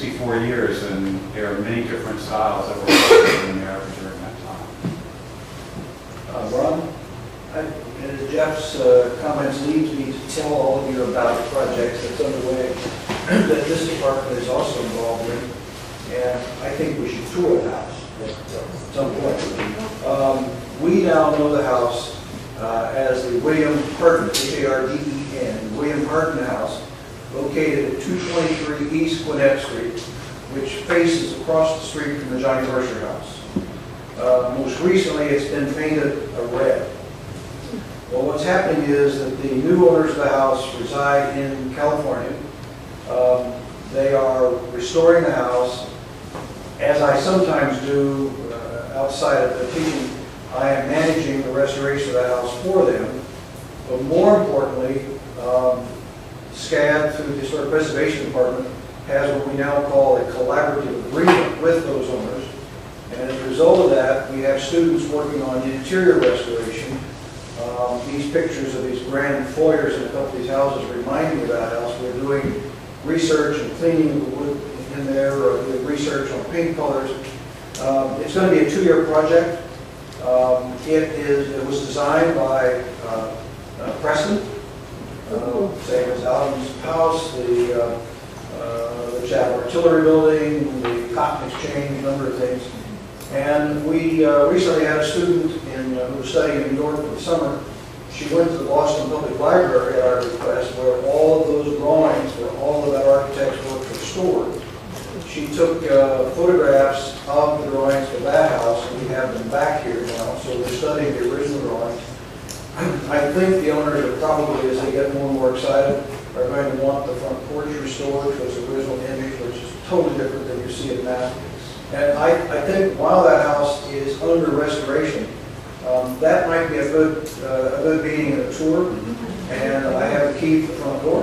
64 years, and there are many different styles that were popular in America during that time. Ron? And Jeff's comments leads me to tell all of you about the projects that's underway that this department is also involved in. And I think we should tour the house at some point. We now know the house as the William Harden, H-A-R-D-E-N, William Harden House, located at 223 East Gwinnett Street, which faces across the street from the Johnny Mercer House. Most recently, it's been painted a red. Well, what's happening is that the new owners of the house reside in California. They are restoring the house. As I sometimes do outside of the teaching, I am managing the restoration of the house for them. But more importantly, SCAD, through the Historic Preservation Department, has what we now call a collaborative agreement with those owners. And as a result of that, we have students working on interior restoration. These pictures of these grand foyers in a couple of these houses remind me of that house. We're doing research and cleaning the wood in there, or doing research on paint colors. It's going to be a 2-year project. It was designed by Preston, same as Allen's house, the Chapel Artillery Building, the Cotton Exchange, a number of things. And we recently had a student who was studying in New York for the summer. She went to the Boston Public Library at our request, where all of those drawings, where all of that architect's work was stored. She took photographs of the drawings for that house, and we have them back here now, so we're studying the original drawings. I think the owners are probably, as they get more and more excited, are going to want the front porch restored to its original image, which is totally different than you see it now. And I think while that house is under restoration, that might be a good meeting and a tour. And I have a key to the front door.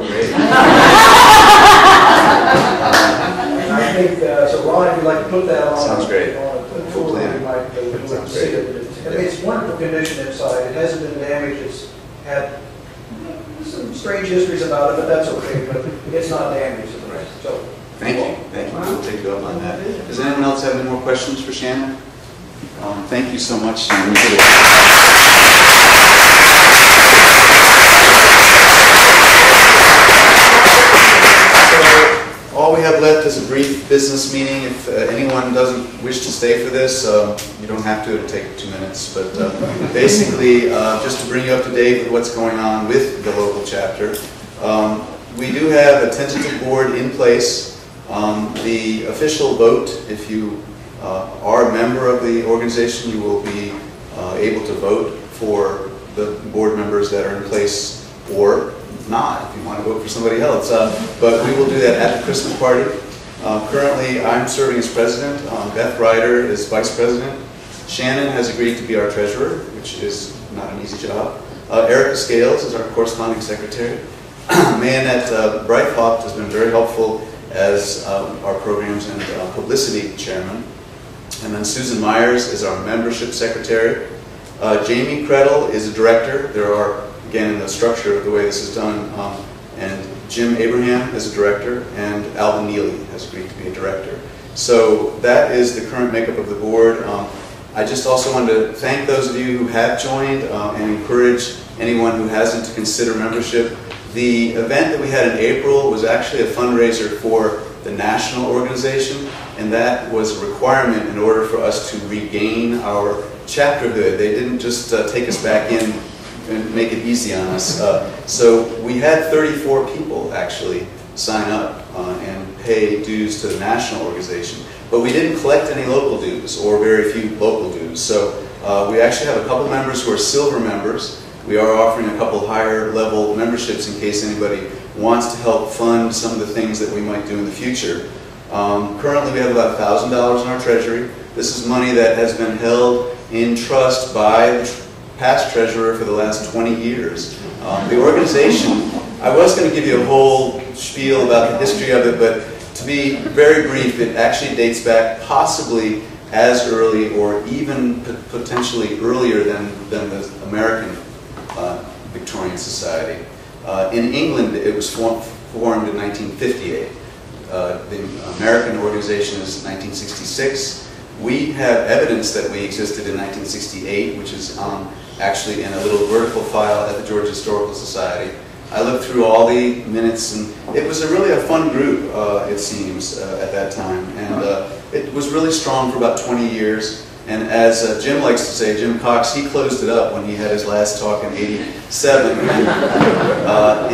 I think, so Ron, if you'd like to put that on, sounds great. On a tour, we might see it. It's wonderful condition inside. It hasn't been damaged. It's had some strange histories about it, but that's okay. But it's not damaged. So. Thank you. Thank you. We'll take you up on that. Does anyone else have any more questions for Shannon? Thank you so much, Shannon. So, all we have left is a brief business meeting. If anyone doesn't wish to stay for this, you don't have to. It'll take 2 minutes. But basically, just to bring you up to date with what's going on with the local chapter, we do have a tentative board in place. The official vote, if you are a member of the organization, you will be able to vote for the board members that are in place, or not, if you want to vote for somebody else. But we will do that at the Christmas party. Currently, I'm serving as president. Beth Ryder is vice president. Shannon has agreed to be our treasurer, which is not an easy job. Erica Scales is our corresponding secretary. Mayanette Breithaupt has been very helpful as our programs and publicity chairman. And then Susan Myers is our membership secretary. Jamie Krettel is a director. There are, again, in the structure of the way this is done, and Jim Abraham is a director, and Alvin Neely has agreed to be a director. So that is the current makeup of the board. I just also wanted to thank those of you who have joined and encourage anyone who hasn't to consider membership. The event that we had in April was actually a fundraiser for the national organization, and that was a requirement in order for us to regain our chapterhood. They didn't just take us back in and make it easy on us. So we had 34 people actually sign up and pay dues to the national organization, but we didn't collect any local dues, or very few local dues. So we actually have a couple members who are silver members. We are offering a couple higher level memberships in case anybody wants to help fund some of the things that we might do in the future. Currently we have about $1,000 in our treasury. This is money that has been held in trust by the past treasurer for the last 20 years. The organization, I was going to give you a whole spiel about the history of it, but to be very brief, it actually dates back possibly as early or even potentially earlier than the American Victorian Society. In England, it was formed in 1958. The American organization is 1966. We have evidence that we existed in 1968, which is actually in a little vertical file at the Georgia Historical Society. I looked through all the minutes, and it was really a fun group, it seems, at that time. And it was really strong for about 20 years. And as Jim likes to say, Jim Cox, he closed it up when he had his last talk in '87.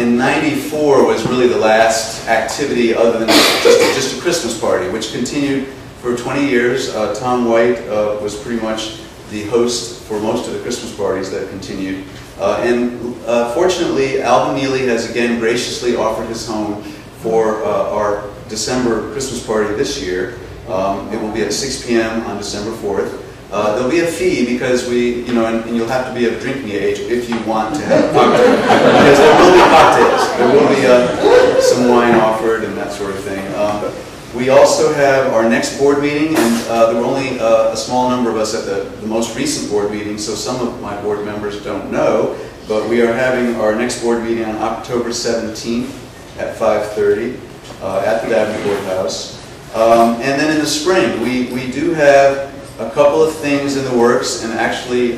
In '94 was really the last activity other than just a Christmas party, which continued for 20 years. Tom White was pretty much the host for most of the Christmas parties that continued. Fortunately, Alvin Neely has again graciously offered his home for our December Christmas party this year. It will be at 6 p.m. on December 4th. There'll be a fee because and you'll have to be of drinking age if you want to have a cocktail. Because there will be cocktails. There will be some wine offered and that sort of thing. We also have our next board meeting, and there were only a small number of us at the most recent board meeting, so some of my board members don't know, but we are having our next board meeting on October 17th at 5:30 at the Dabney Courthouse. And then in the spring, we do have a couple of things in the works, and actually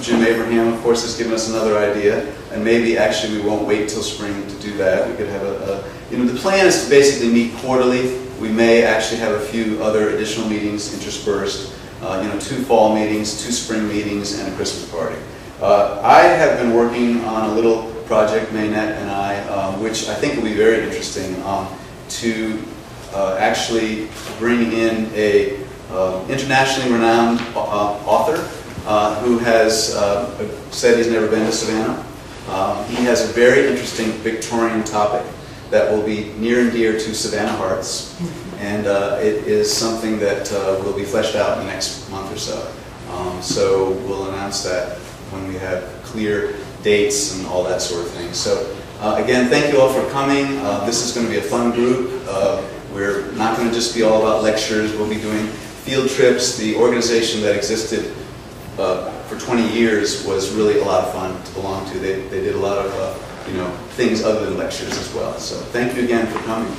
Jim Abraham, of course, has given us another idea, and maybe actually we won't wait till spring to do that. We could have the plan is to basically meet quarterly. We may actually have a few other additional meetings interspersed, 2 fall meetings, 2 spring meetings, and a Christmas party. I have been working on a little project, Maynette and I, which I think will be very interesting, to actually bring in a internationally renowned author who has said he's never been to Savannah. He has a very interesting Victorian topic that will be near and dear to Savannah hearts, and it is something that will be fleshed out in the next month or so. So we'll announce that when we have clear dates and all that sort of thing. So again, thank you all for coming. This is going to be a fun group. We're not going to just be all about lectures. We'll be doing field trips. The organization that existed for 20 years was really a lot of fun to belong to. They did a lot of things other than lectures as well. So thank you again for coming.